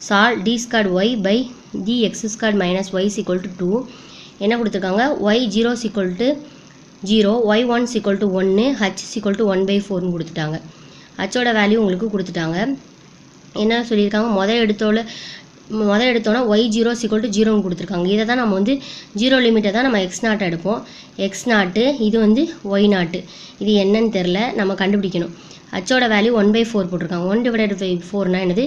சால் d square y by d x square minus y equal to 2. என்ன கொடுத்துருக்காங்க? Y 0 equal to 0, y 1 equal to 1, h equal to 1/4ன்னு கொடுத்துட்டாங்க. ஹச்சோட value உங்களுக்கு கொடுத்துட்டாங்க. என்ன சொல்லியிருக்காங்க? முதல் எடுத்தோன்னா ஒய் 0 ஈக்குவல் டு 0ன்னு கொடுத்துருக்காங்க. இதை தான் நம்ம வந்து 0 லிமிட்டை தான் நம்ம எக்ஸ் நாட் எடுப்போம். எக்ஸ் நாட்டு இது வந்து ஒய் நாட்டு. இது என்னன்னு தெரில, நம்ம கண்டுபிடிக்கணும். ஹச்சோட வேல்யூ 1/4 போட்டிருக்காங்க. 1/4னா என்னது?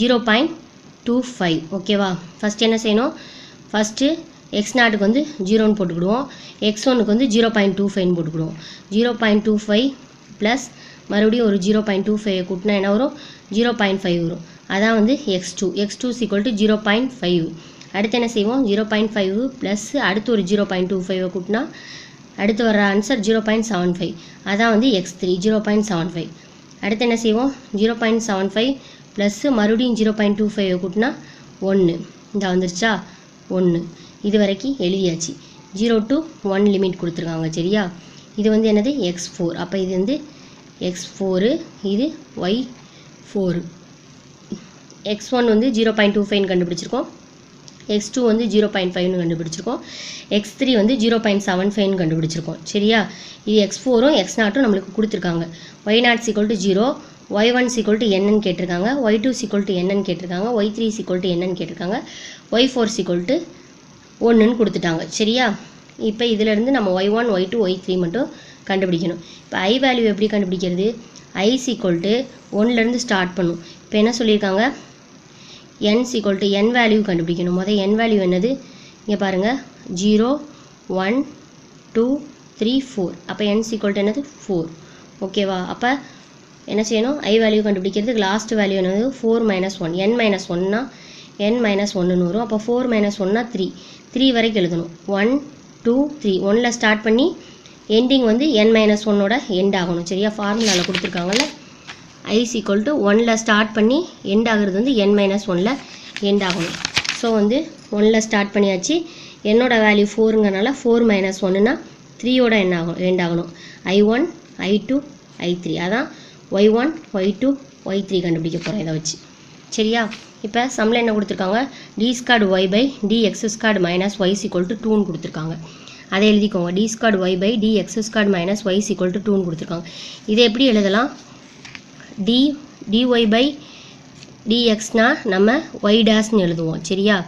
0.25. ஓகேவா? ஃபஸ்ட் என்ன செய்யணும்? ஃபஸ்ட்டு எக்ஸ் நாட்டுக்கு வந்து 0ன்னு போட்டுக்கிடுவோம். x1க்கு வந்து 0.25ன்னு போட்டுக்கிடுவோம். 0.25 ப்ளஸ் மறுபடியும் ஒரு 0.25 கூட்டினா என்ன வரும்? 0.5 வரும். அதான் வந்து x2 ஈக்குவல் டு 0.5. அடுத்து என்ன செய்வோம்? 0.5 ப்ளஸ் அடுத்து ஒரு 0.25 கூட்டினா அடுத்து வர ஆன்சர் 0.75. அதான் வந்து x3 0.75. அடுத்து என்ன செய்வோம்? 0.75 ப்ளஸ் மறுபடியும் 0.25 கூட்டினா 1. இந்த வந்துருச்சா? 1. இது வரைக்கும் எழுதியாச்சு. 0 to 1 லிமிட் கொடுத்துருக்காங்க. சரியா? இது வந்து என்னது? x4. அப்போ இது வந்து x4, இது y4. x1 வந்து 0.25ன்னு கண்டுபிடிச்சிருக்கோம். x2 வந்து 0.5ன்னு கண்டுபிடிச்சிருக்கோம். x3 வந்து 0.75ன்னு கண்டுபிடிச்சிருக்கோம். சரியா? இது x4ம் x0ம் நம்மளுக்கு கொடுத்துருக்காங்க. y0 equal to 0, y1 equal to என்னன்னு கேட்டிருக்காங்க, y2 ஈக்குவல் டு என்னன்னு கேட்டிருக்காங்க, y3 ஈக்குவல் டு என்னன்னு கேட்டிருக்காங்க, y4 ஈக்குவல் டு 1ன்னு கொடுத்துட்டாங்க. சரியா? இப்போ இதிலேருந்து நம்ம y1, y2, y3 மட்டும் கண்டுபிடிக்கணும். இப்போ ஐ வேல்யூ எப்படி கண்டுபிடிக்கிறது? ஐ ஈக்குவல் டு 1லேருந்து ஸ்டார்ட் பண்ணும். இப்போ என்ன சொல்லியிருக்காங்க? n equal to n value கண்டுபிடிக்கணும். முதல் n வேல்யூ என்னது? இங்கே பாருங்கள், 0, 1, 2, 3, 4. அப்போ n ஈக்குவல் டு என்னது? 4. ஓகேவா? அப்போ என்ன செய்யணும்? ஐ வேல்யூ கண்டுபிடிக்கிறதுக்கு லாஸ்ட் வேல்யூ என்னது? 4 - 1. n - 1னா n - 1ன்னு வரும். அப்போ 4 - 1னா 3. 3 வரைக்கும் எழுதணும். 1, 2, 3. 1ல் ஸ்டார்ட் பண்ணி எண்டிங் வந்து n - 1ஓட எண்ட் ஆகணும். சரியா? ஃபார்முலாவில் கொடுத்துருக்காங்கல்ல, ஐ ஈக்குவல் டு 1ல் ஸ்டார்ட் பண்ணி எண்ட் ஆகுறது வந்து n - 1ல் எண்ட் ஆகணும். ஸோ வந்து 1ல் ஸ்டார்ட் பண்ணியாச்சு. என்னோட வேல்யூ 4ங்கிறனால 4 - 1னா 3ஓட எண்ட் ஆகணும். I1, I2, I3. அதான் y1, y2, y3 கண்டுபிடிக்க போகிறோம் இதை வச்சு. சரியா? இப்போ சம்மில் என்ன கொடுத்துருக்காங்க? D squared y by d x squared minus y equal to 2ன்னு கொடுத்துருக்காங்க. அதை எழுதிக்கோங்க. D squared y by d x squared minus y equal to 2ன்னு கொடுத்துருக்காங்க. இதை எப்படி எழுதலாம்? dy பை dxனா நம்ம y டேஷ்னு எழுதுவோம். சரியா?